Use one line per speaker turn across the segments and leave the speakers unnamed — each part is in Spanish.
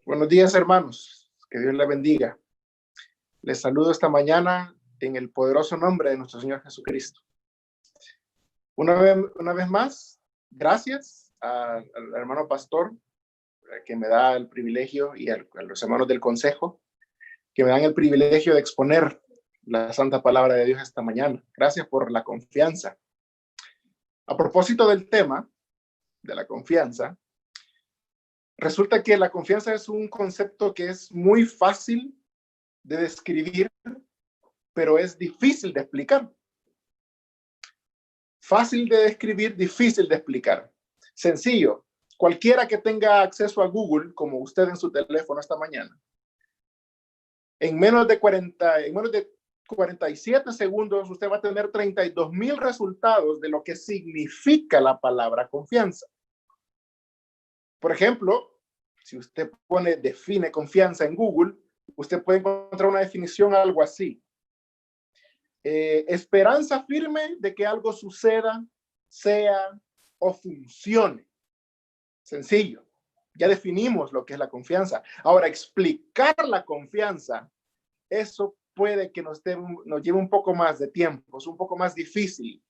Buenos días, hermanos. Que Dios les bendiga. Les saludo esta mañana en el poderoso nombre de nuestro Señor Jesucristo. Una vez más, gracias al hermano pastor que me da el privilegio y a los hermanos del consejo que me dan el privilegio de exponer la santa palabra de Dios esta mañana. Gracias por la confianza. A propósito del tema de la confianza, resulta que la confianza es un concepto que es muy fácil de describir, pero es difícil de explicar. Fácil de describir, difícil de explicar. Sencillo. Cualquiera que tenga acceso a Google, como usted en su teléfono esta mañana, en menos de 47 segundos, usted va a tener 32,000 resultados de lo que significa la palabra confianza. Por ejemplo, si usted define confianza en Google, usted puede encontrar una definición algo así. Esperanza firme de que algo suceda, sea o funcione. Sencillo. Ya definimos lo que es la confianza. Ahora, explicar la confianza, eso puede que nos lleve un poco más de tiempo, es un poco más difícil,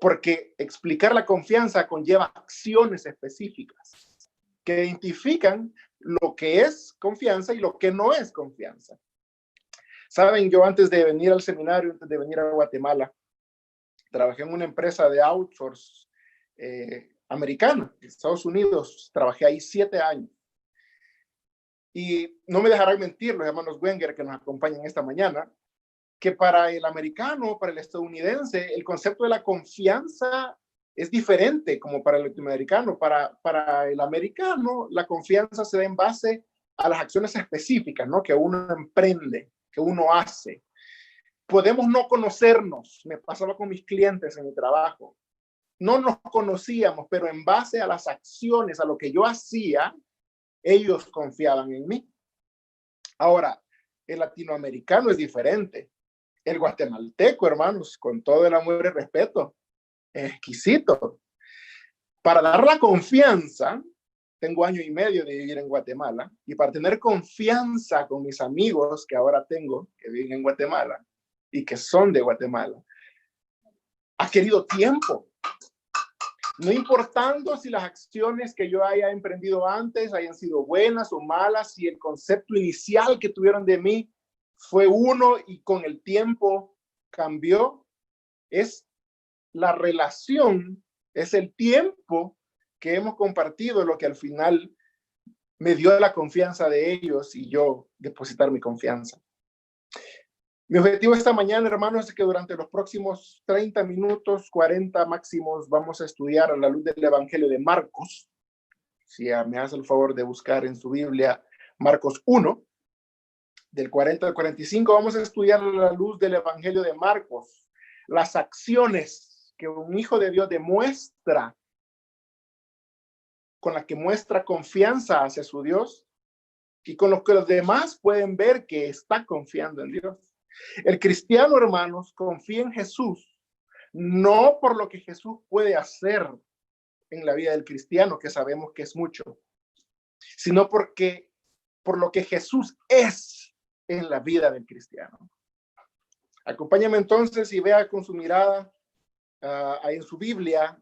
porque explicar la confianza conlleva acciones específicas que identifican lo que es confianza y lo que no es confianza. Saben, yo antes de venir al seminario, antes de venir a Guatemala, trabajé en una empresa de outsource americana, en Estados Unidos. Trabajé ahí 7 años. Y no me dejarán mentir los hermanos Wenger que nos acompañan esta mañana, que para el americano, para el estadounidense, el concepto de la confianza es diferente como para el latinoamericano. Para el americano, la confianza se da en base a las acciones específicas, ¿no?, que uno emprende, que uno hace. Podemos no conocernos. Me pasaba con mis clientes en mi trabajo. No nos conocíamos, pero en base a las acciones, a lo que yo hacía, ellos confiaban en mí. Ahora, el latinoamericano es diferente. El guatemalteco, hermanos, con todo el amor y respeto, es exquisito. Para dar la confianza, tengo 1 año y medio de vivir en Guatemala, y para tener confianza con mis amigos que ahora tengo, que viven en Guatemala y que son de Guatemala, ha querido tiempo. No importando si las acciones que yo haya emprendido antes hayan sido buenas o malas, si el concepto inicial que tuvieron de mí fue uno y con el tiempo cambió, es la relación, es el tiempo que hemos compartido lo que al final me dio la confianza de ellos y yo depositar mi confianza. Mi objetivo esta mañana, hermanos, es que durante los próximos 30 minutos, 40 máximos, vamos a estudiar a la luz del Evangelio de Marcos. Si me hace el favor de buscar en su Biblia Marcos 1, del 40 al 45, vamos a estudiar a la luz del Evangelio de Marcos las acciones que un hijo de Dios demuestra, con las que muestra confianza hacia su Dios y con los que los demás pueden ver que está confiando en Dios. El cristiano, hermanos, confía en Jesús, no por lo que Jesús puede hacer en la vida del cristiano, que sabemos que es mucho, sino por lo que Jesús es en la vida del cristiano. Acompáñame entonces y vea con su mirada ahí en su Biblia,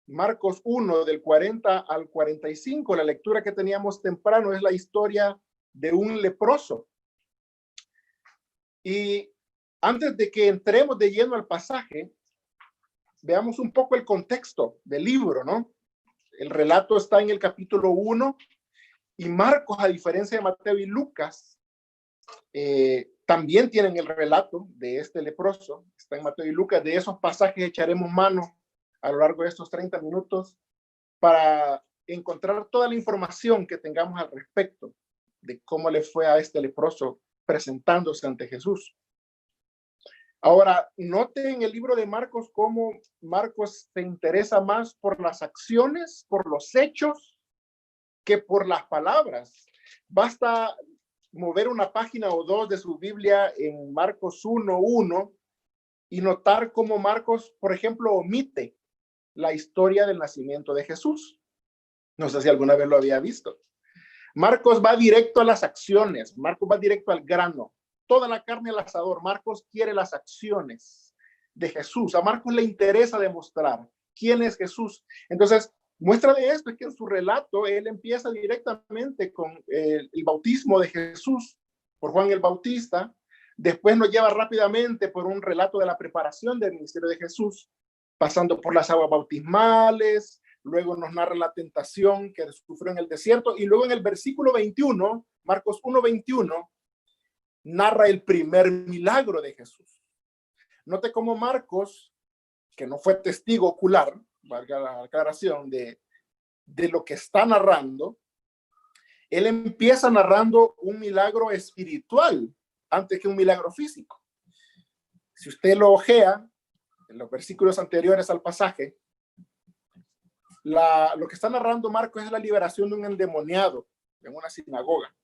Marcos 1, del 40 al 45. La lectura que teníamos temprano es la historia de un leproso. Y antes de que entremos de lleno al pasaje, veamos un poco el contexto del libro, ¿no? El relato está en el capítulo 1 y Marcos, a diferencia de Mateo y Lucas, también tienen el relato de este leproso. Está en Mateo y Lucas. De esos pasajes echaremos mano a lo largo de estos 30 minutos para encontrar toda la información que tengamos al respecto de cómo le fue a este leproso presentándose ante Jesús. Ahora, note en el libro de Marcos cómo Marcos se interesa más por las acciones, por los hechos, que por las palabras. Basta mover una página o dos de su Biblia en Marcos 1:1 y notar cómo Marcos, por ejemplo, omite la historia del nacimiento de Jesús. No sé si alguna vez lo había visto. Marcos va directo a las acciones, Marcos va directo al grano, toda la carne al asador. Marcos quiere las acciones de Jesús. A Marcos le interesa demostrar quién es Jesús. Entonces, muestra de esto es que en su relato él empieza directamente con el bautismo de Jesús por Juan el Bautista. Después nos lleva rápidamente por un relato de la preparación del ministerio de Jesús, pasando por las aguas bautismales. Luego nos narra la tentación que sufrió en el desierto. Y luego en el versículo 21, Marcos 1:21, narra el primer milagro de Jesús. Note cómo Marcos, que no fue testigo ocular, valga la aclaración, de lo que está narrando, él empieza narrando un milagro espiritual antes que un milagro físico. Si usted lo ojea en los versículos anteriores al pasaje, lo que está narrando Marcos es la liberación de un endemoniado en una sinagoga.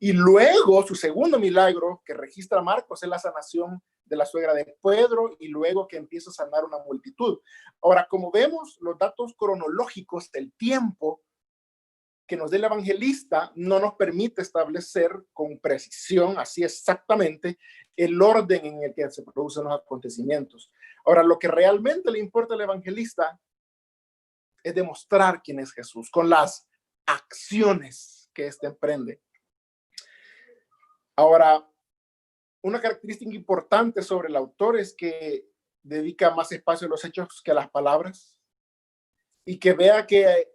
Y luego su segundo milagro que registra Marcos es la sanación de la suegra de Pedro, y luego que empieza a sanar una multitud. Ahora, como vemos, los datos cronológicos del tiempo que nos da el evangelista no nos permite establecer con precisión, así exactamente, el orden en el que se producen los acontecimientos. Ahora, lo que realmente le importa al evangelista es demostrar quién es Jesús con las acciones que éste emprende. Ahora, una característica importante sobre el autor es que dedica más espacio a los hechos que a las palabras, y que vea que,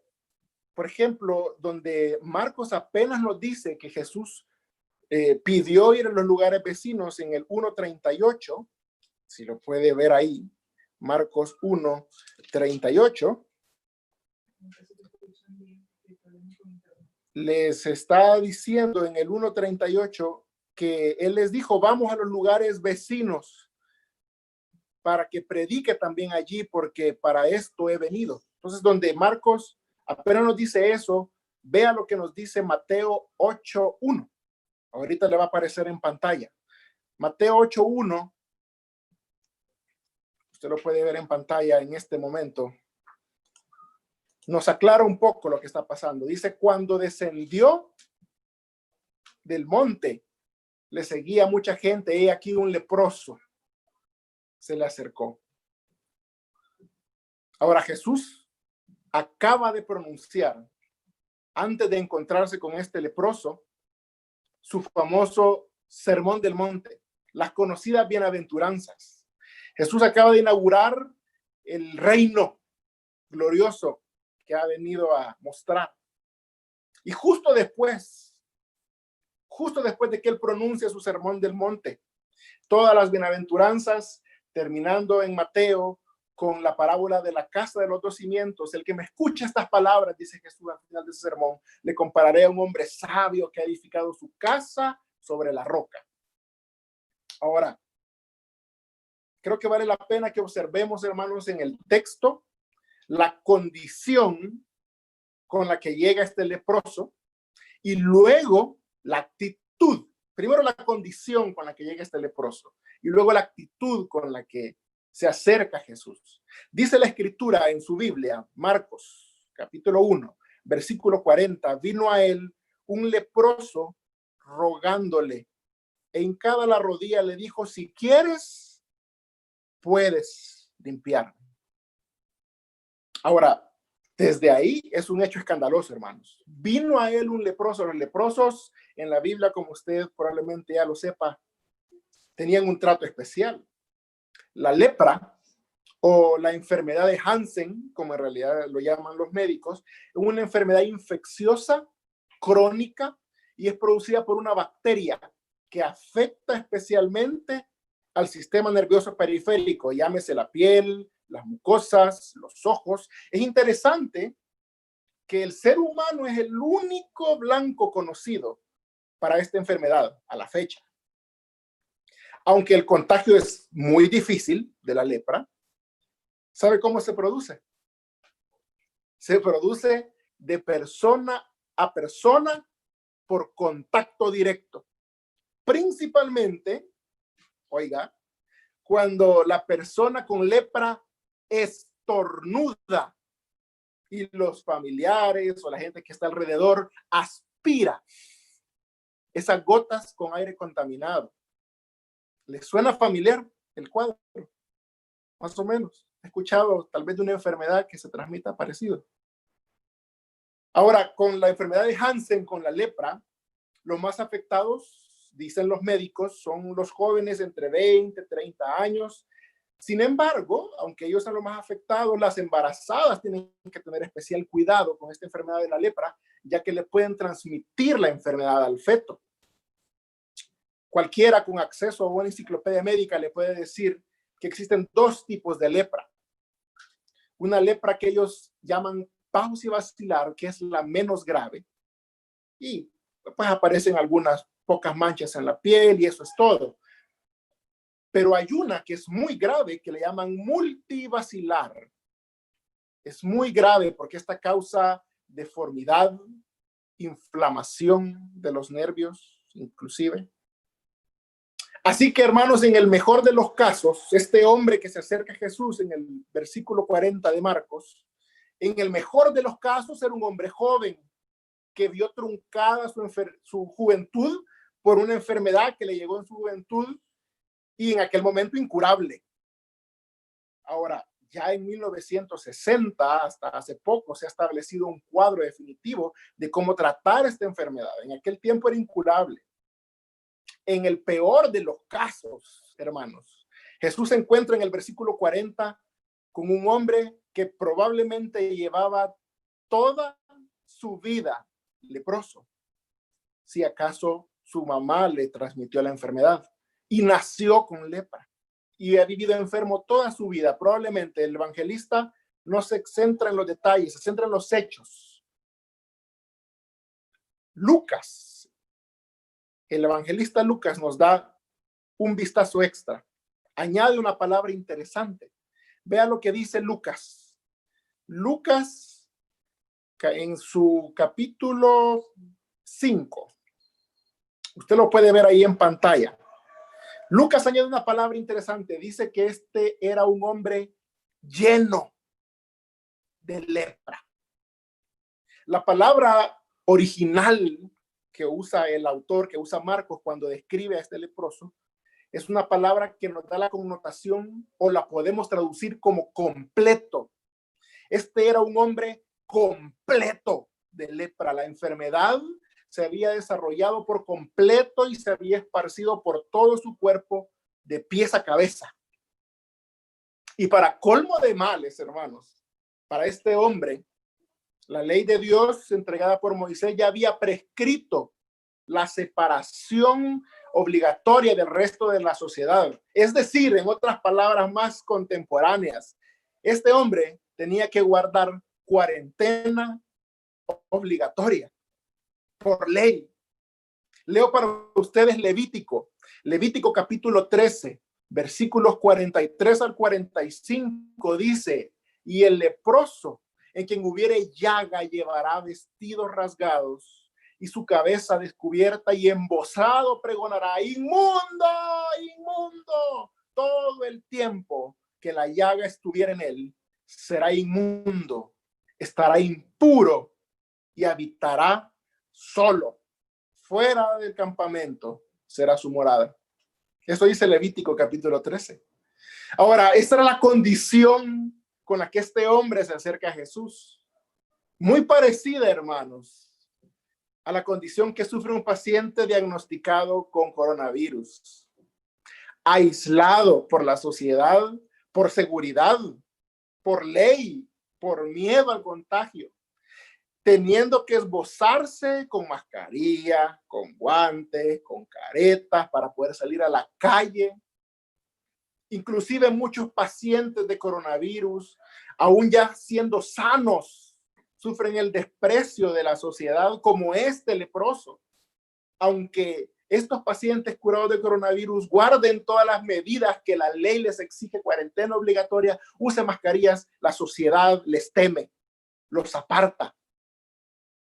por ejemplo, donde Marcos apenas nos dice que Jesús pidió ir a los lugares vecinos en el 1:38, si lo puede ver ahí, Marcos 1:38, les está diciendo en el 1:38 que él les dijo, vamos a los lugares vecinos para que predique también allí, porque para esto he venido. Entonces, donde Marcos apenas nos dice eso, vea lo que nos dice Mateo 8:1. Ahorita le va a aparecer en pantalla. Mateo 8:1, usted lo puede ver en pantalla en este momento. Nos aclara un poco lo que está pasando. Dice, cuando descendió del monte, le seguía mucha gente. He aquí un leproso se le acercó. Ahora Jesús acaba de pronunciar, antes de encontrarse con este leproso, su famoso sermón del monte, las conocidas bienaventuranzas. Jesús acaba de inaugurar el reino glorioso que ha venido a mostrar. Y justo después de que él pronuncia su sermón del monte, todas las bienaventuranzas, terminando en Mateo con la parábola de la casa de los dos cimientos. El que me escucha estas palabras, dice Jesús al final de ese sermón, le compararé a un hombre sabio que ha edificado su casa sobre la roca. Ahora, creo que vale la pena que observemos, hermanos, en el texto la condición con la que llega este leproso, y luego la actitud. Primero la condición con la que llega este leproso, y luego la actitud con la que se acerca a Jesús. Dice la escritura en su Biblia, Marcos capítulo 1, versículo 40, vino a él un leproso rogándole, e hincada la rodilla le dijo, si quieres, puedes limpiarme. Ahora, desde ahí es un hecho escandaloso, hermanos. Vino a él un leproso. Los leprosos en la Biblia, como usted probablemente ya lo sepa, tenían un trato especial. La lepra, o la enfermedad de Hansen, como en realidad lo llaman los médicos, es una enfermedad infecciosa, crónica, y es producida por una bacteria que afecta especialmente al sistema nervioso periférico, llámese la piel, las mucosas, los ojos. Es interesante que el ser humano es el único blanco conocido para esta enfermedad a la fecha. Aunque el contagio es muy difícil de la lepra, ¿sabe cómo se produce? Se produce de persona a persona por contacto directo. Principalmente, oiga, cuando la persona con lepra estornuda y los familiares o la gente que está alrededor aspira esas gotas con aire contaminado. ¿Les suena familiar el cuadro? Más o menos. He escuchado tal vez de una enfermedad que se transmita parecido. Ahora, con la enfermedad de Hansen, con la lepra, los más afectados, dicen los médicos, son los jóvenes entre 20 y 30 años. Sin embargo, aunque ellos son los más afectados, las embarazadas tienen que tener especial cuidado con esta enfermedad de la lepra, ya que le pueden transmitir la enfermedad al feto. Cualquiera con acceso a una enciclopedia médica le puede decir que existen dos tipos de lepra. Una lepra que ellos llaman paucivacilar, que es la menos grave, y pues aparecen algunas pocas manchas en la piel y eso es todo. Pero hay una que es muy grave que le llaman multivacilar. Es muy grave porque esta causa deformidad, inflamación de los nervios, inclusive. Así que, hermanos, en el mejor de los casos, este hombre que se acerca a Jesús en el versículo 40 de Marcos, en el mejor de los casos era un hombre joven que vio truncada su juventud por una enfermedad que le llegó en su juventud y en aquel momento incurable. Ahora, ya en 1960, hasta hace poco, se ha establecido un cuadro definitivo de cómo tratar esta enfermedad. En aquel tiempo era incurable. En el peor de los casos, hermanos, Jesús se encuentra en el versículo 40 con un hombre que probablemente llevaba toda su vida leproso, si acaso su mamá le transmitió la enfermedad y nació con lepra y ha vivido enfermo toda su vida. Probablemente el evangelista no se centra en los detalles, se centra en los hechos. Lucas, el evangelista Lucas nos da un vistazo extra, añade una palabra interesante. Vea lo que dice Lucas. Lucas, en su capítulo 5, usted lo puede ver ahí en pantalla. Lucas añade una palabra interesante. Dice que este era un hombre lleno de lepra. La palabra original que usa el autor, que usa Marcos cuando describe a este leproso, es una palabra que nos da la connotación o la podemos traducir como completo. Este era un hombre completo de lepra. La enfermedad se había desarrollado por completo y se había esparcido por todo su cuerpo de pies a cabeza. Y para colmo de males, hermanos, para este hombre, la ley de Dios entregada por Moisés ya había prescrito la separación obligatoria del resto de la sociedad. Es decir, en otras palabras más contemporáneas, este hombre tenía que guardar cuarentena obligatoria por ley. Leo para ustedes Levítico capítulo 13, versículos 43 al 45 dice: y el leproso en quien hubiere llaga llevará vestidos rasgados y su cabeza descubierta y embozado pregonará: inmundo, inmundo. Todo el tiempo que la llaga estuviera en él, será inmundo, estará impuro y habitará solo. Fuera del campamento será su morada. Eso dice Levítico capítulo 13. Ahora, esta era la condición con la que este hombre se acerca a Jesús. Muy parecida, hermanos, a la condición que sufre un paciente diagnosticado con coronavirus. Aislado por la sociedad, por seguridad, por ley, por miedo al contagio, teniendo que esbozarse con mascarilla, con guantes, con caretas para poder salir a la calle. Inclusive muchos pacientes de coronavirus, aún ya siendo sanos, sufren el desprecio de la sociedad como este leproso. Aunque estos pacientes curados de coronavirus guarden todas las medidas que la ley les exige, cuarentena obligatoria, usen mascarillas, la sociedad les teme, los aparta.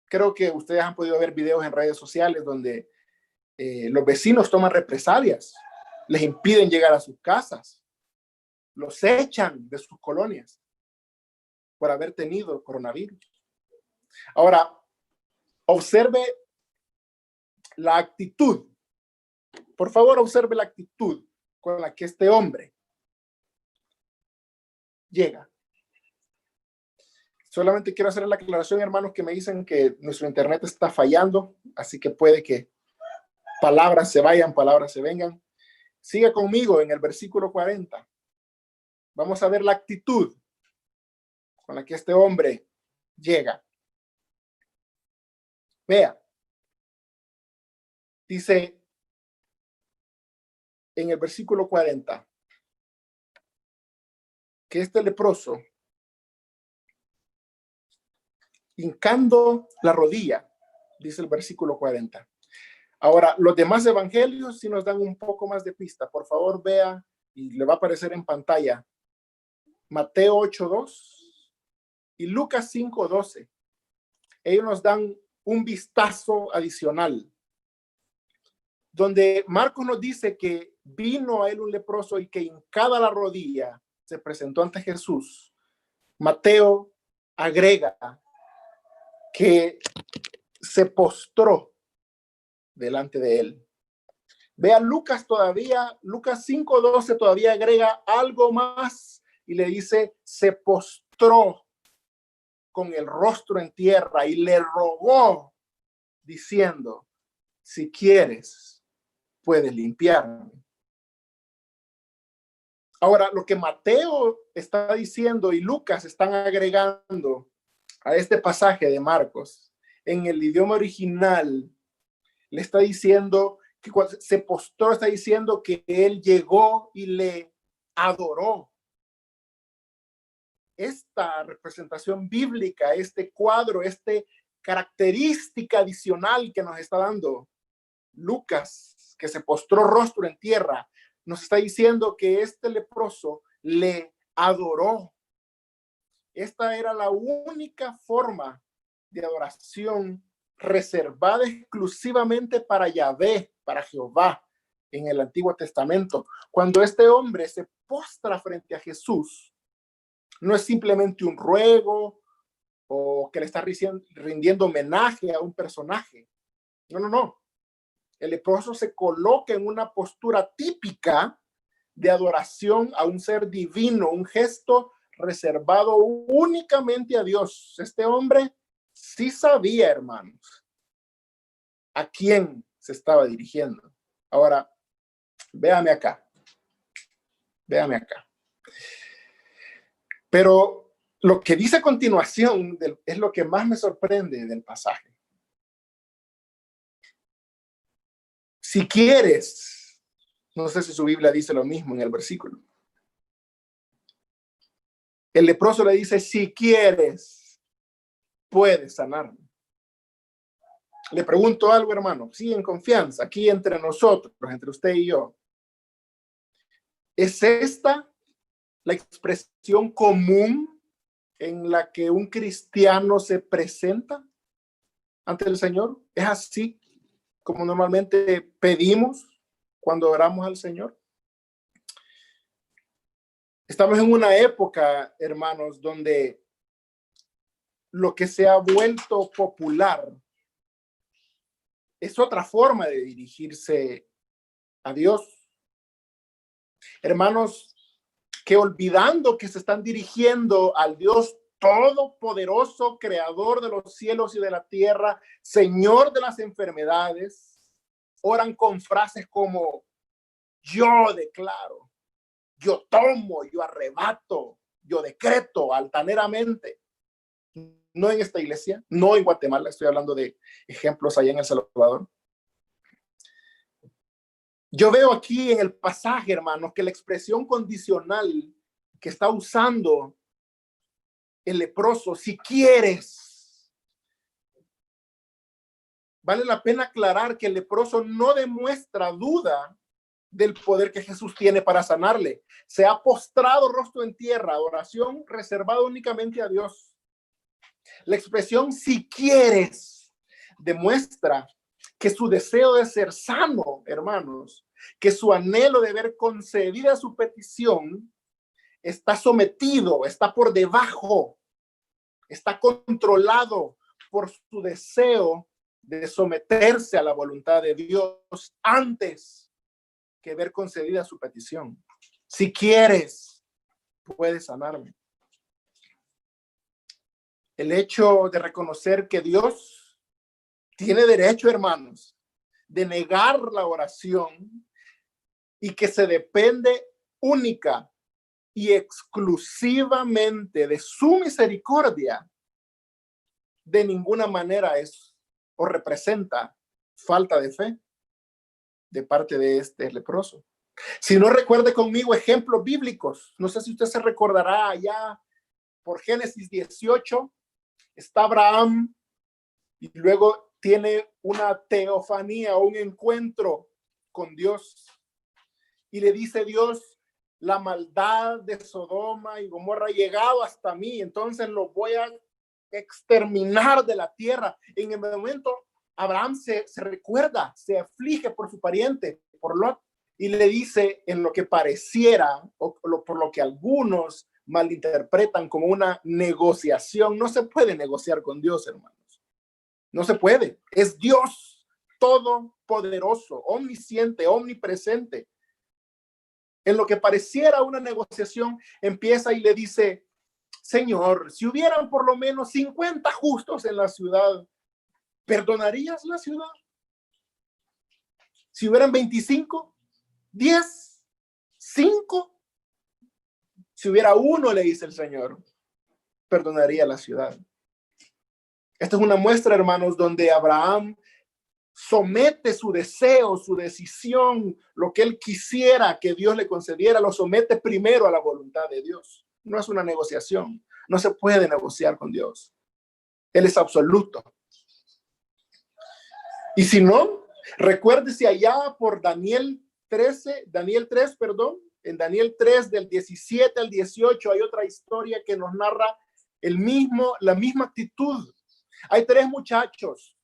Creo que ustedes han podido ver videos en redes sociales donde los vecinos toman represalias, les impiden llegar a sus casas, los echan de sus colonias por haber tenido coronavirus. Ahora, observe la actitud. Por favor, observe la actitud con la que este hombre llega. Solamente quiero hacer la aclaración, hermanos, que me dicen que nuestro internet está fallando, así que puede que palabras se vayan, palabras se vengan. Siga conmigo en el versículo 40. Vamos a ver la actitud con la que este hombre llega. Vea, dice en el versículo 40 que este leproso, hincando la rodilla, dice el versículo 40. Ahora, los demás evangelios sí nos dan un poco más de pista. Por favor, vea, y le va a aparecer en pantalla, Mateo 8:2 y Lucas 5:12. Ellos nos dan un vistazo adicional, donde Marcos nos dice que vino a él un leproso y que hincada la rodilla se presentó ante Jesús. Mateo agrega que se postró delante de él. Vea Lucas todavía, Lucas 5:12 todavía agrega algo más y le dice, se postró con el rostro en tierra y le rogó diciendo, si quieres, puedes limpiarme. Ahora, lo que Mateo está diciendo y Lucas están agregando a este pasaje de Marcos, en el idioma original, le está diciendo que cuando se postró, está diciendo que él llegó y le adoró. Esta representación bíblica, este cuadro, este característica adicional que nos está dando Lucas, que se postró rostro en tierra, nos está diciendo que este leproso le adoró. Esta era la única forma de adoración reservada exclusivamente para Yahvé, para Jehová, en el Antiguo Testamento. Cuando este hombre se postra frente a Jesús, no es simplemente un ruego o que le está rindiendo homenaje a un personaje. No. El leproso se coloca en una postura típica de adoración a un ser divino, un gesto reservado únicamente a Dios. Este hombre sí sabía, hermanos, a quién se estaba dirigiendo. Ahora, véame acá. Pero lo que dice a continuación es lo que más me sorprende del pasaje. Si quieres, no sé si su Biblia dice lo mismo en el versículo. El leproso le dice, si quieres, puedes sanarme. Le pregunto algo, hermano, sí, en confianza, aquí entre nosotros, entre usted y yo. ¿Es esta la expresión común en la que un cristiano se presenta ante el Señor? ¿Es así como normalmente pedimos cuando oramos al Señor? Estamos en una época, hermanos, donde lo que se ha vuelto popular es otra forma de dirigirse a Dios. Hermanos, que olvidando que se están dirigiendo al Dios todopoderoso, creador de los cielos y de la tierra, Señor de las enfermedades, oran con frases como yo declaro, yo tomo, yo arrebato, yo decreto altaneramente. No en esta iglesia, no en Guatemala, estoy hablando de ejemplos allá en El Salvador. Yo veo aquí en el pasaje, hermanos, que la expresión condicional que está usando el leproso, si quieres, vale la pena aclarar que el leproso no demuestra duda del poder que Jesús tiene para sanarle. Se ha postrado rostro en tierra, oración reservada únicamente a Dios. La expresión si quieres demuestra que su deseo de ser sano, hermanos, que su anhelo de ver concedida su petición está sometido, está por debajo está controlado por su deseo de someterse a la voluntad de Dios antes que ver concedida su petición. Si quieres, puedes sanarme. El hecho de reconocer que Dios tiene derecho, hermanos, de negar la oración y que se depende única y exclusivamente de su misericordia, de ninguna manera es o representa falta de fe de parte de este leproso. Si no, recuerde conmigo ejemplos bíblicos. No sé si usted se recordará allá por Génesis 18, está Abraham y luego tiene una teofanía, un encuentro con Dios. Y le dice Dios, la maldad de Sodoma y Gomorra ha llegado hasta mí, entonces lo voy a exterminar de la tierra. En el momento, Abraham se recuerda, se aflige por su pariente, por Lot, y le dice en lo que pareciera, por lo que algunos malinterpretan como una negociación. No se puede negociar con Dios, hermanos. No se puede. Es Dios todopoderoso, omnisciente, omnipresente. En lo que pareciera una negociación, empieza y le dice, Señor, si hubieran por lo menos 50 justos en la ciudad, ¿perdonarías la ciudad? Si hubieran 25, 10, 5, si hubiera uno, le dice el Señor, perdonaría la ciudad. Esta es una muestra, hermanos, donde Abraham somete su deseo, su decisión, lo que él quisiera que Dios le concediera, lo somete primero a la voluntad de Dios. No es una negociación, no se puede negociar con Dios. Él es absoluto. Y si no, recuérdese allá por Daniel 3, en Daniel 3 del 17 al 18 hay otra historia que nos narra la misma actitud. Hay tres muchachos,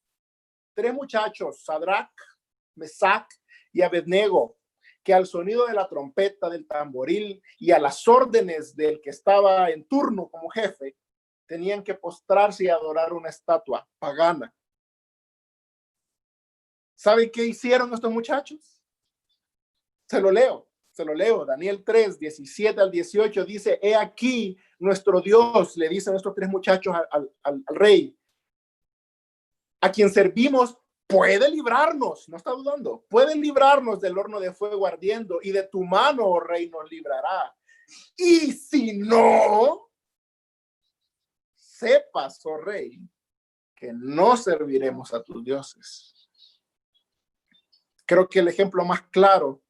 Sadrach, Mesac y Abednego, que al sonido de la trompeta, del tamboril y a las órdenes del que estaba en turno como jefe, tenían que postrarse y adorar una estatua pagana. ¿Saben qué hicieron estos muchachos? Se lo leo. Daniel 3, 17 al 18 dice, he aquí nuestro Dios, le dicen estos tres muchachos al rey, a quien servimos, puede librarnos, no está dudando, puede librarnos del horno de fuego ardiendo y de tu mano, oh rey, nos librará. Y si no, sepas, oh rey, que no serviremos a tus dioses. Creo que el ejemplo más claro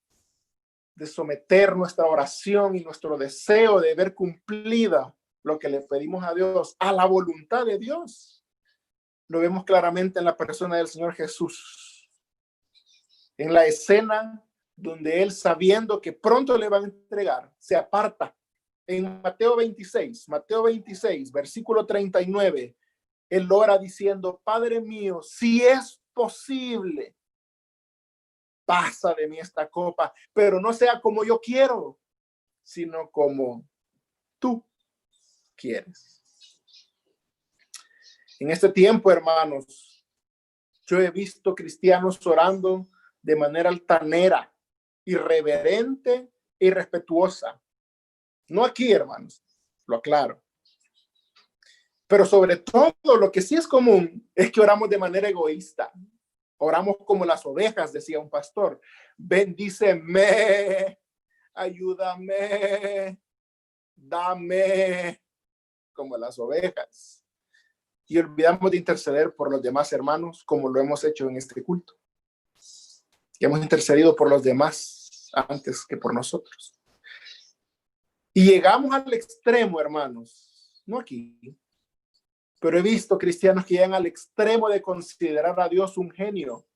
de someter nuestra oración y nuestro deseo de ver cumplida lo que le pedimos a Dios, a la voluntad de Dios, lo vemos claramente en la persona del Señor Jesús. En la escena donde él, sabiendo que pronto le van a entregar, se aparta. En Mateo 26, versículo 39, él ora diciendo, Padre mío, si es posible, pasa de mí esta copa, pero no sea como yo quiero, sino como tú quieres. En este tiempo, hermanos, yo he visto cristianos orando de manera altanera, irreverente y respetuosa. No aquí, hermanos, lo aclaro. Pero sobre todo, lo que sí es común es que oramos de manera egoísta. Oramos como las ovejas, decía un pastor. Bendíceme, ayúdame, dame, como las ovejas. Y olvidamos de interceder por los demás hermanos, como lo hemos hecho en este culto. Y hemos intercedido por los demás antes que por nosotros. Y llegamos al extremo, hermanos, no aquí, pero he visto cristianos que llegan al extremo de considerar a Dios un genio,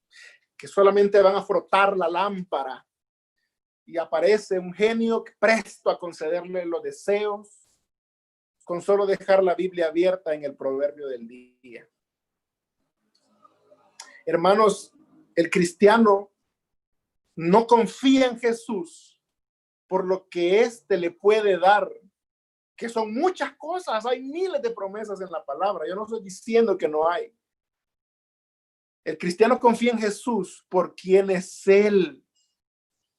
que solamente van a frotar la lámpara y aparece un genio presto a concederle los deseos con solo dejar la Biblia abierta en el proverbio del día. Hermanos, el cristiano no confía en Jesús por lo que éste le puede dar, que son muchas cosas. Hay miles de promesas en la palabra. Yo no estoy diciendo que no hay. El cristiano confía en Jesús por quién es Él,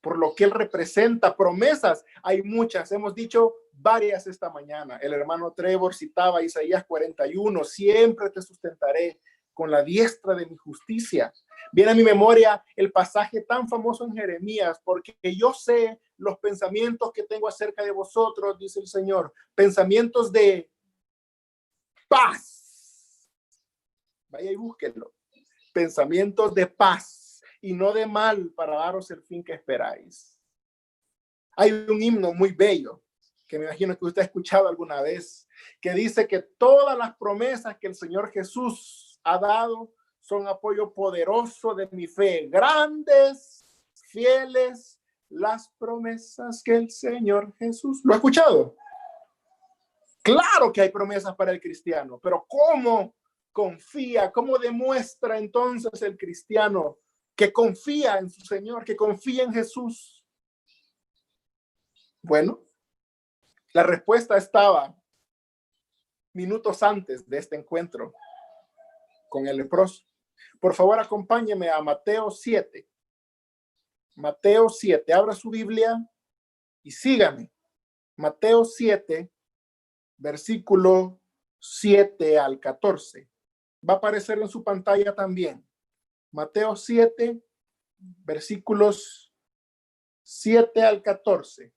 por lo que Él representa. Promesas, hay muchas. Hemos dicho varias esta mañana. El hermano Trevor citaba Isaías 41. Siempre te sustentaré con la diestra de mi justicia. Viene a mi memoria el pasaje tan famoso en Jeremías, porque yo sé los pensamientos que tengo acerca de vosotros, dice el Señor, pensamientos de paz. Vaya y búsquenlo. Pensamientos de paz y no de mal, para daros el fin que esperáis. Hay un himno muy bello que me imagino que usted ha escuchado alguna vez, que dice que todas las promesas que el Señor Jesús ha dado son apoyo poderoso de mi fe. Grandes, fieles, las promesas que el Señor Jesús... ¿Lo ha escuchado? Claro que hay promesas para el cristiano, pero ¿cómo confía? ¿Cómo demuestra entonces el cristiano que confía en su Señor, que confía en Jesús? Bueno, la respuesta estaba minutos antes de este encuentro con el leproso. Por favor, acompáñeme a Mateo 7. Mateo 7. Abra su Biblia y sígame. Mateo 7, versículo 7 al 14. Va a aparecer en su pantalla también. Mateo 7, versículos 7 al 14.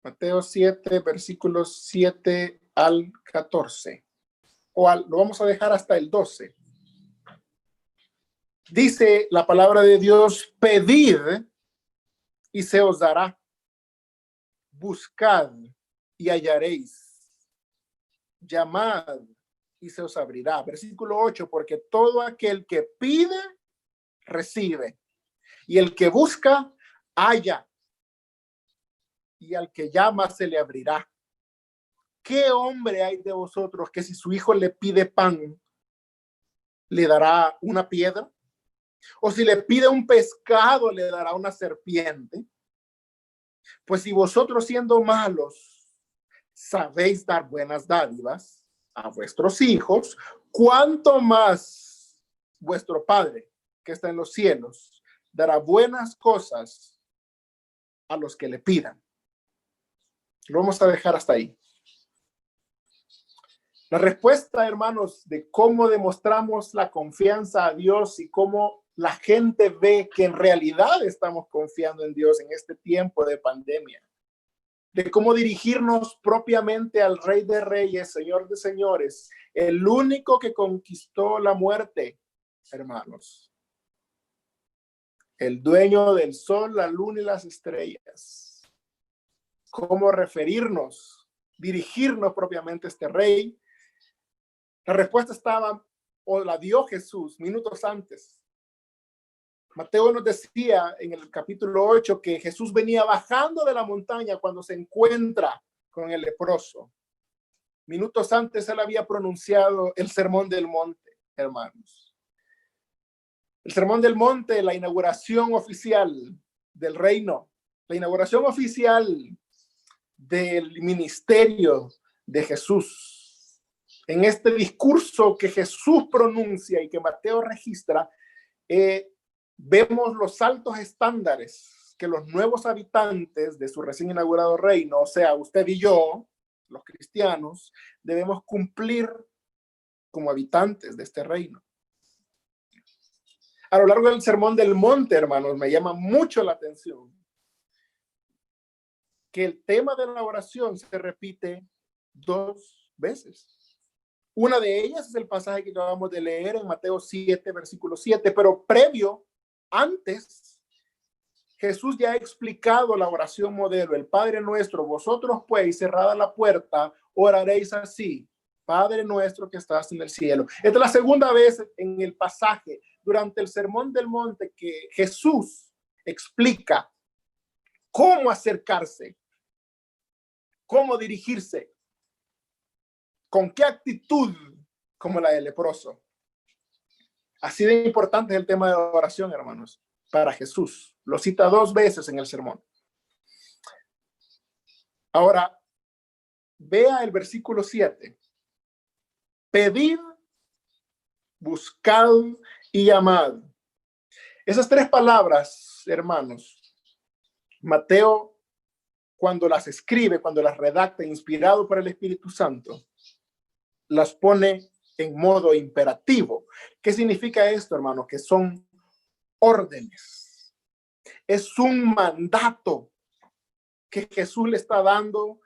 Mateo 7, versículos 7 al 14. Lo vamos a dejar hasta el 12. Dice la palabra de Dios: pedid y se os dará. Buscad y hallaréis. Llamad y se os abrirá. Versículo 8, porque todo aquel que pide, recibe. Y el que busca, halla. Y al que llama, se le abrirá. ¿Qué hombre hay de vosotros que si su hijo le pide pan, le dará una piedra? ¿O si le pide un pescado, le dará una serpiente? Pues si vosotros, siendo malos, sabéis dar buenas dádivas a vuestros hijos, ¿cuánto más vuestro Padre que está en los cielos dará buenas cosas a los que le pidan? Lo vamos a dejar hasta ahí. La respuesta, hermanos, de cómo demostramos la confianza a Dios y cómo la gente ve que en realidad estamos confiando en Dios en este tiempo de pandemia, de cómo dirigirnos propiamente al Rey de Reyes, Señor de Señores, el único que conquistó la muerte, hermanos, el dueño del sol, la luna y las estrellas. Cómo referirnos, dirigirnos propiamente a este Rey. La respuesta estaba, o la dio Jesús minutos antes. Mateo nos decía en el capítulo 8 que Jesús venía bajando de la montaña cuando se encuentra con el leproso. Minutos antes él había pronunciado el Sermón del Monte, hermanos. El Sermón del Monte, la inauguración oficial del reino, la inauguración oficial del ministerio de Jesús. En este discurso que Jesús pronuncia y que Mateo registra, vemos los altos estándares que los nuevos habitantes de su recién inaugurado reino, o sea, usted y yo, los cristianos, debemos cumplir como habitantes de este reino. A lo largo del Sermón del Monte, hermanos, me llama mucho la atención que el tema de la oración se repite 2 veces. Una de ellas es el pasaje que acabamos de leer en Mateo 7, versículo 7, pero antes, Jesús ya ha explicado la oración modelo, el Padre Nuestro. Vosotros pues, cerrada la puerta, oraréis así: Padre nuestro que estás en el cielo. Esta es la segunda vez en el pasaje durante el Sermón del Monte que Jesús explica cómo acercarse, cómo dirigirse, con qué actitud, como la del leproso. Así de importante es el tema de la oración, hermanos, para Jesús. Lo cita 2 veces en el sermón. Ahora, vea el versículo 7. Pedid, buscad y llamad. Esas tres palabras, hermanos, Mateo, cuando las escribe, cuando las redacta, inspirado por el Espíritu Santo, las pone en modo imperativo. ¿Qué significa esto, hermanos? Que son órdenes. Es un mandato que Jesús le está dando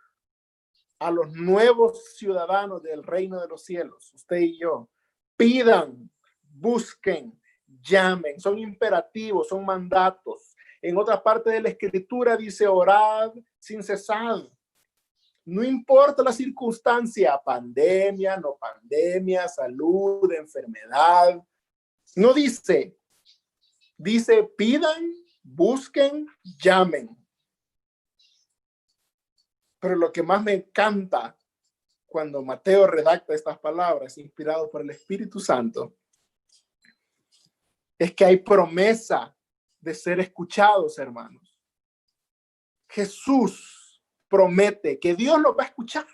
a los nuevos ciudadanos del reino de los cielos, usted y yo. Pidan, busquen, llamen. Son imperativos, son mandatos. En otra parte de la escritura dice orad sin cesar. No importa la circunstancia, pandemia, no pandemia, salud, enfermedad. No dice, dice pidan, busquen, llamen. Pero lo que más me encanta cuando Mateo redacta estas palabras, inspirado por el Espíritu Santo, es que hay promesa de ser escuchados, hermanos. Jesús promete que Dios nos va a escuchar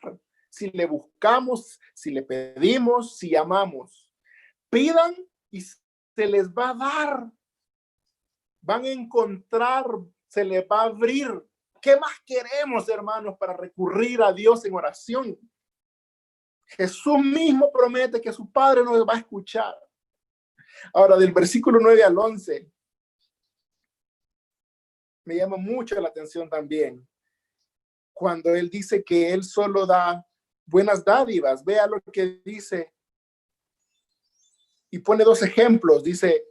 si le buscamos, si le pedimos, si llamamos. Pidan y se les va a dar. Van a encontrar, se les va a abrir. ¿Qué más queremos, hermanos, para recurrir a Dios en oración? Jesús mismo promete que su Padre nos va a escuchar. Ahora, del versículo 9 al 11, me llama mucho la atención también cuando él dice que él solo da buenas dádivas. Vea lo que dice y pone dos ejemplos. Dice,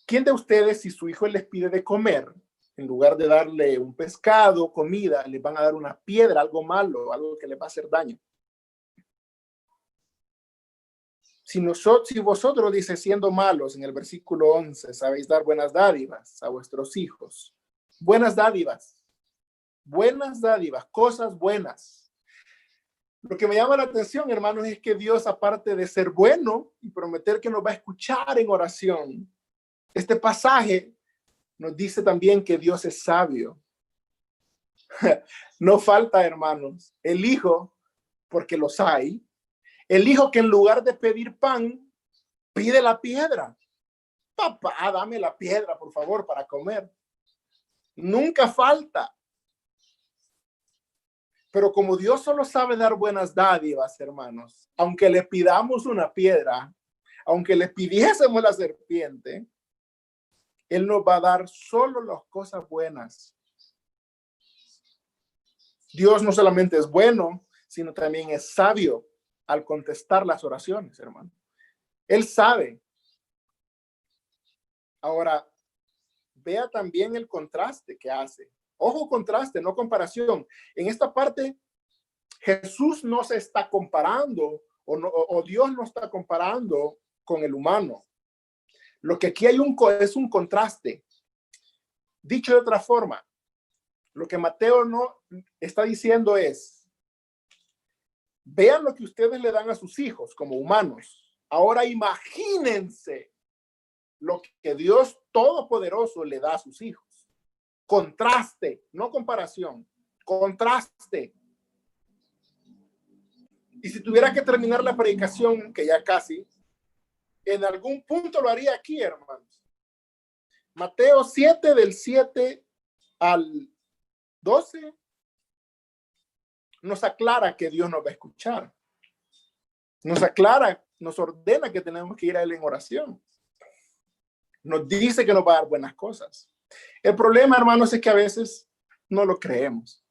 ¿quién de ustedes, si su hijo les pide de comer, en lugar de darle un pescado, comida, les van a dar una piedra, algo malo, algo que les va a hacer daño? Si vosotros, dice, siendo malos, en el versículo 11, sabéis dar buenas dádivas a vuestros hijos. Buenas dádivas, cosas buenas. Lo que me llama la atención, hermanos, es que Dios, aparte de ser bueno y prometer que nos va a escuchar en oración, este pasaje nos dice también que Dios es sabio. No falta, hermanos, el hijo, porque los hay, el hijo que en lugar de pedir pan, pide la piedra. Papá, dame la piedra, por favor, para comer. Nunca falta. Pero como Dios solo sabe dar buenas dádivas, hermanos, aunque le pidamos una piedra, aunque le pidiésemos la serpiente, Él nos va a dar solo las cosas buenas. Dios no solamente es bueno, sino también es sabio al contestar las oraciones, hermano. Él sabe. Ahora, vea también el contraste que hace. Ojo, contraste, no comparación. En esta parte, Jesús no se está comparando o Dios no está comparando con el humano. Lo que aquí hay es un contraste. Dicho de otra forma, lo que Mateo no está diciendo es, vean lo que ustedes le dan a sus hijos como humanos. Ahora imagínense lo que Dios Todopoderoso le da a sus hijos. Contraste, no comparación, contraste. Y si tuviera que terminar la predicación, que ya casi, en algún punto lo haría aquí, hermanos. Mateo 7, del 7 al 12, nos aclara que Dios nos va a escuchar. Nos aclara, nos ordena que tenemos que ir a Él en oración. Nos dice que nos va a dar buenas cosas. El problema, hermanos, es que a veces no lo creemos.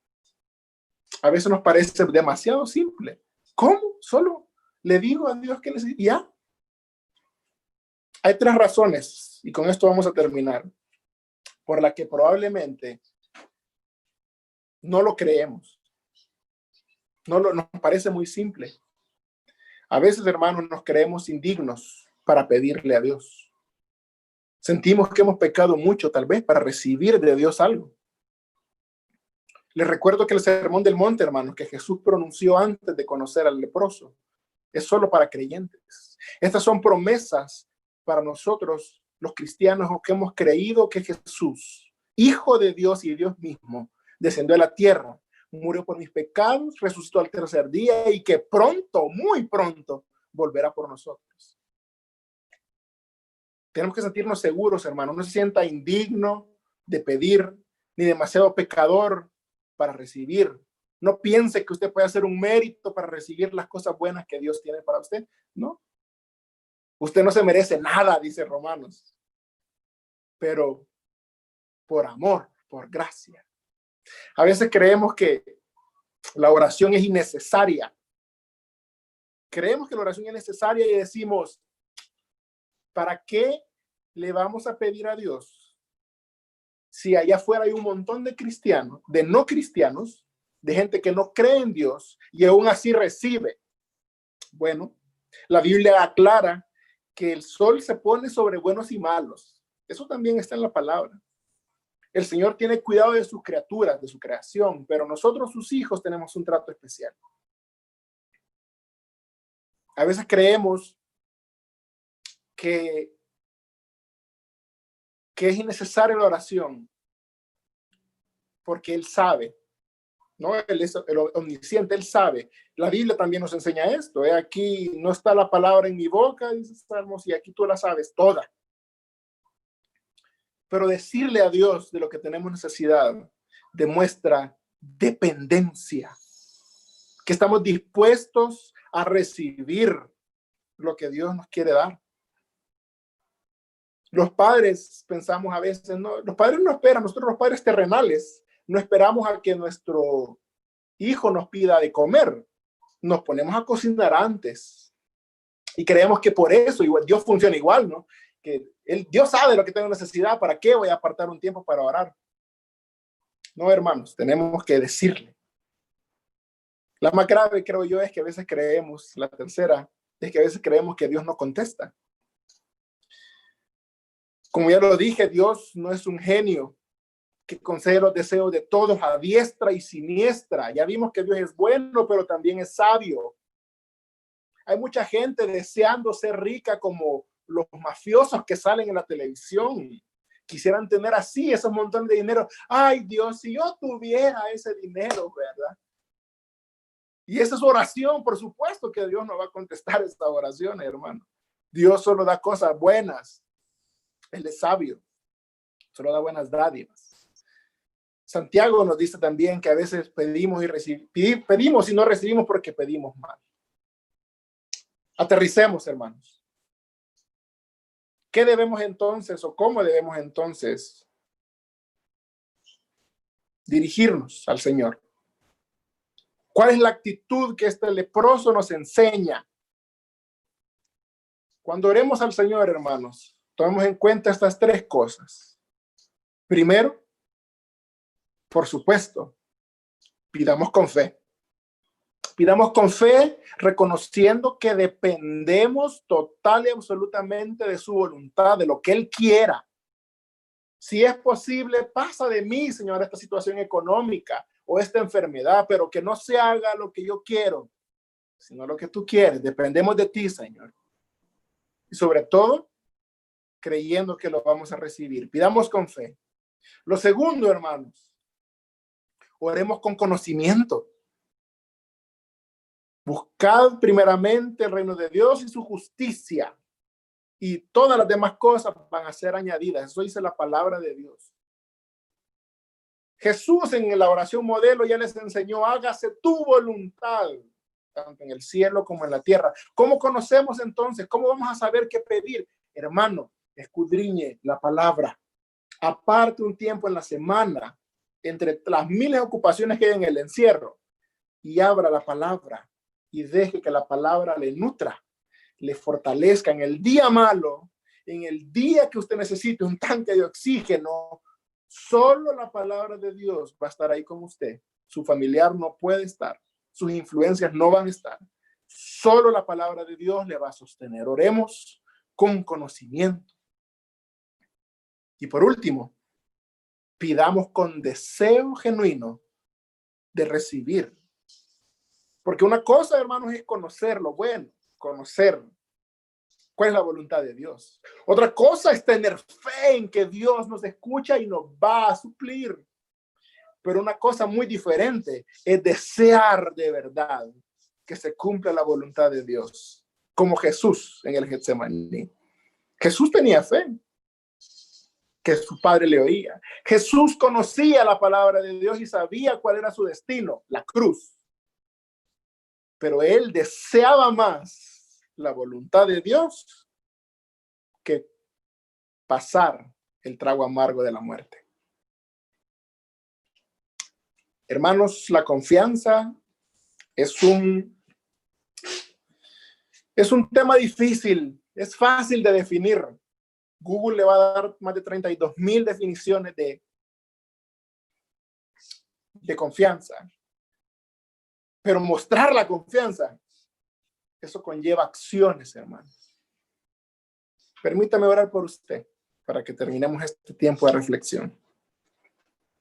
A veces nos parece demasiado simple. ¿Cómo? Solo le digo a Dios que ya. Hay tres razones, y con esto vamos a terminar, por la que probablemente no lo creemos. Nos parece muy simple. A veces, hermanos, nos creemos indignos para pedirle a Dios. Sentimos que hemos pecado mucho, tal vez, para recibir de Dios algo. Les recuerdo que el Sermón del Monte, hermanos, que Jesús pronunció antes de conocer al leproso, es solo para creyentes. Estas son promesas para nosotros, los cristianos, que hemos creído que Jesús, Hijo de Dios y Dios mismo, descendió a la tierra murió por mis pecados, resucitó al tercer día y que pronto, muy pronto, volverá por nosotros. Tenemos que sentirnos seguros, hermano. No se sienta indigno de pedir, ni demasiado pecador para recibir. No piense que usted puede hacer un mérito para recibir las cosas buenas que Dios tiene para usted. No. Usted no se merece nada, dice Romanos. Pero por amor, por gracia. A veces creemos que la oración es innecesaria. Creemos que la oración es necesaria y decimos, ¿para qué le vamos a pedir a Dios si allá afuera hay un montón de cristianos, de no cristianos, de gente que no cree en Dios y aún así recibe? Bueno, la Biblia aclara que el sol se pone sobre buenos y malos. Eso también está en la palabra. El Señor tiene cuidado de sus criaturas, de su creación, pero nosotros, sus hijos, tenemos un trato especial. A veces creemos que es innecesaria la oración porque Él sabe, ¿no? Él es el omnisciente, Él sabe. La Biblia también nos enseña esto. Aquí no está la palabra en mi boca, dice Salmos, y aquí tú la sabes toda. Pero decirle a Dios de lo que tenemos necesidad demuestra dependencia, que estamos dispuestos a recibir lo que Dios nos quiere dar. Los padres pensamos a veces, no, los padres no esperan, nosotros los padres terrenales no esperamos a que nuestro hijo nos pida de comer, nos ponemos a cocinar antes y creemos que por eso igual, Dios funciona igual, ¿no? Que Dios sabe lo que tengo necesidad, ¿para qué voy a apartar un tiempo para orar? No, hermanos, tenemos que decirle. La más grave, creo yo, es que a veces creemos, la tercera, es que a veces creemos que Dios no contesta. Como ya lo dije, Dios no es un genio que concede los deseos de todos a diestra y siniestra. Ya vimos que Dios es bueno, pero también es sabio. Hay mucha gente deseando ser rica como los mafiosos que salen en la televisión. Quisieran tener así esos montones de dinero. Ay, Dios, si yo tuviera ese dinero, ¿verdad? Y esa es oración, por supuesto que Dios no va a contestar esta oración, hermano. Dios solo da cosas buenas. Él es sabio. Solo da buenas dádivas. Santiago nos dice también que a veces pedimos y no recibimos porque pedimos mal. Aterricemos, hermanos. ¿Qué debemos entonces o cómo debemos entonces dirigirnos al Señor? ¿Cuál es la actitud que este leproso nos enseña? Cuando oremos al Señor, hermanos, tomemos en cuenta estas tres cosas. Primero, por supuesto, pidamos con fe. Pidamos con fe, reconociendo que dependemos total y absolutamente de su voluntad, de lo que Él quiera. Si es posible, pasa de mí, Señor, esta situación económica o esta enfermedad, pero que no se haga lo que yo quiero, sino lo que tú quieres. Dependemos de ti, Señor. Y sobre todo, creyendo que lo vamos a recibir. Pidamos con fe. Lo segundo, hermanos, oremos con conocimiento. Buscad primeramente el reino de Dios y su justicia, y todas las demás cosas van a ser añadidas. Eso dice la palabra de Dios. Jesús en la oración modelo ya les enseñó, hágase tu voluntad, tanto en el cielo como en la tierra. ¿Cómo conocemos entonces? ¿Cómo vamos a saber qué pedir? Hermano, escudriñe la palabra. Aparte un tiempo en la semana, entre las miles de ocupaciones que hay en el encierro, y abra la palabra y deje que la palabra le nutra, le fortalezca en el día malo, en el día que usted necesite un tanque de oxígeno. Solo la palabra de Dios va a estar ahí con usted. Su familiar no puede estar, sus influencias no van a estar. Solo la palabra de Dios le va a sostener. Oremos con conocimiento. Y por último, pidamos con deseo genuino de recibir. Porque una cosa, hermanos, es conocer lo bueno, conocer cuál es la voluntad de Dios. Otra cosa es tener fe en que Dios nos escucha y nos va a suplir. Pero una cosa muy diferente es desear de verdad que se cumpla la voluntad de Dios, como Jesús en el Getsemaní. Jesús tenía fe, que su padre le oía. Jesús conocía la palabra de Dios y sabía cuál era su destino, la cruz. Pero él deseaba más la voluntad de Dios que pasar el trago amargo de la muerte. Hermanos, la confianza es un tema difícil, es fácil de definir. Google le va a dar más de 32,000 definiciones de confianza. Pero mostrar la confianza, eso conlleva acciones, hermanos. Permítame orar por usted para que terminemos este tiempo de reflexión.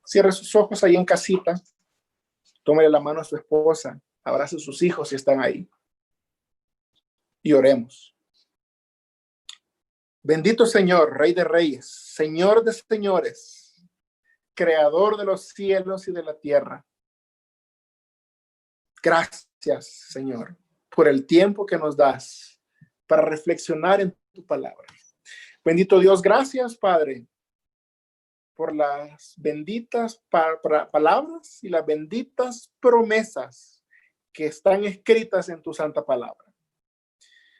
Cierre sus ojos ahí en casita. Tómele la mano a su esposa. Abrace a sus hijos si están ahí. Y oremos. Bendito Señor, Rey de Reyes, Señor de Señores, Creador de los cielos y de la tierra. Gracias, Señor, por el tiempo que nos das para reflexionar en tu palabra. Bendito Dios, gracias, Padre, por las benditas palabras y las benditas promesas que están escritas en tu santa palabra.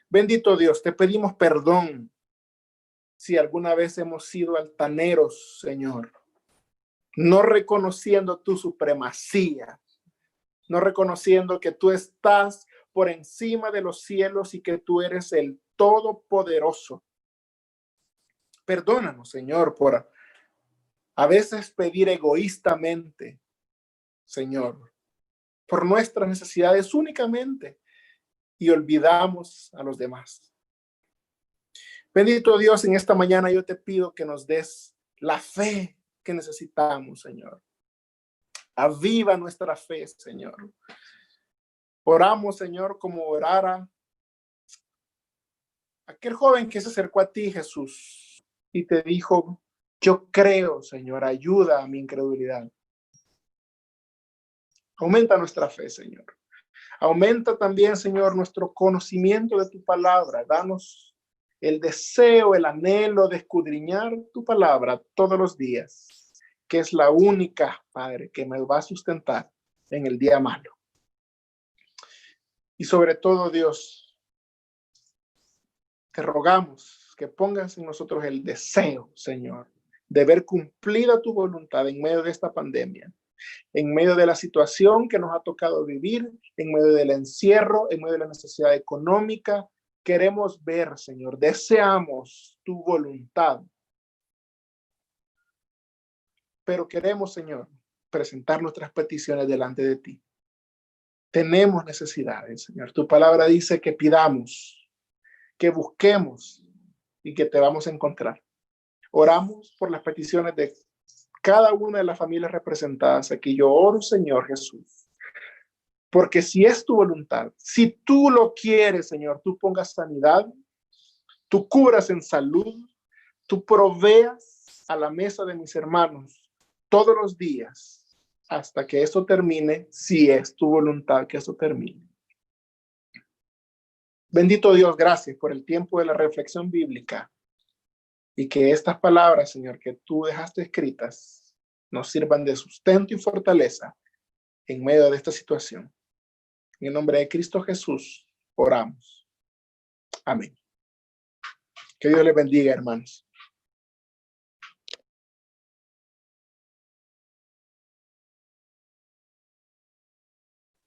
Bendito Dios, te pedimos perdón si alguna vez hemos sido altaneros, Señor, no reconociendo tu supremacía, no reconociendo que tú estás por encima de los cielos y que tú eres el Todopoderoso. Perdónanos, Señor, por a veces pedir egoístamente, Señor, por nuestras necesidades únicamente y olvidamos a los demás. Bendito Dios, en esta mañana yo te pido que nos des la fe que necesitamos, Señor. Aviva nuestra fe, Señor. Oramos, Señor, como orara aquel joven que se acercó a ti, Jesús, y te dijo, yo creo, Señor, ayuda a mi incredulidad. Aumenta nuestra fe, Señor. Aumenta también, Señor, nuestro conocimiento de tu palabra. Danos el deseo, el anhelo de escudriñar tu palabra todos los días, que es la única, Padre, que me va a sustentar en el día malo. Y sobre todo, Dios, te rogamos que pongas en nosotros el deseo, Señor, de ver cumplida tu voluntad en medio de esta pandemia, en medio de la situación que nos ha tocado vivir, en medio del encierro, en medio de la necesidad económica. Queremos ver, Señor, deseamos tu voluntad. Pero queremos, Señor, presentar nuestras peticiones delante de ti. Tenemos necesidades, Señor. Tu palabra dice que pidamos, que busquemos y que te vamos a encontrar. Oramos por las peticiones de cada una de las familias representadas aquí. Yo oro, Señor Jesús, porque si es tu voluntad, si tú lo quieres, Señor, tú pongas sanidad, tú cubras en salud, tú proveas a la mesa de mis hermanos todos los días hasta que eso termine, si es tu voluntad que eso termine. Bendito Dios, gracias por el tiempo de la reflexión bíblica y que estas palabras, Señor, que tú dejaste escritas nos sirvan de sustento y fortaleza en medio de esta situación. En el nombre de Cristo Jesús oramos. Amén. Que Dios les bendiga, hermanos.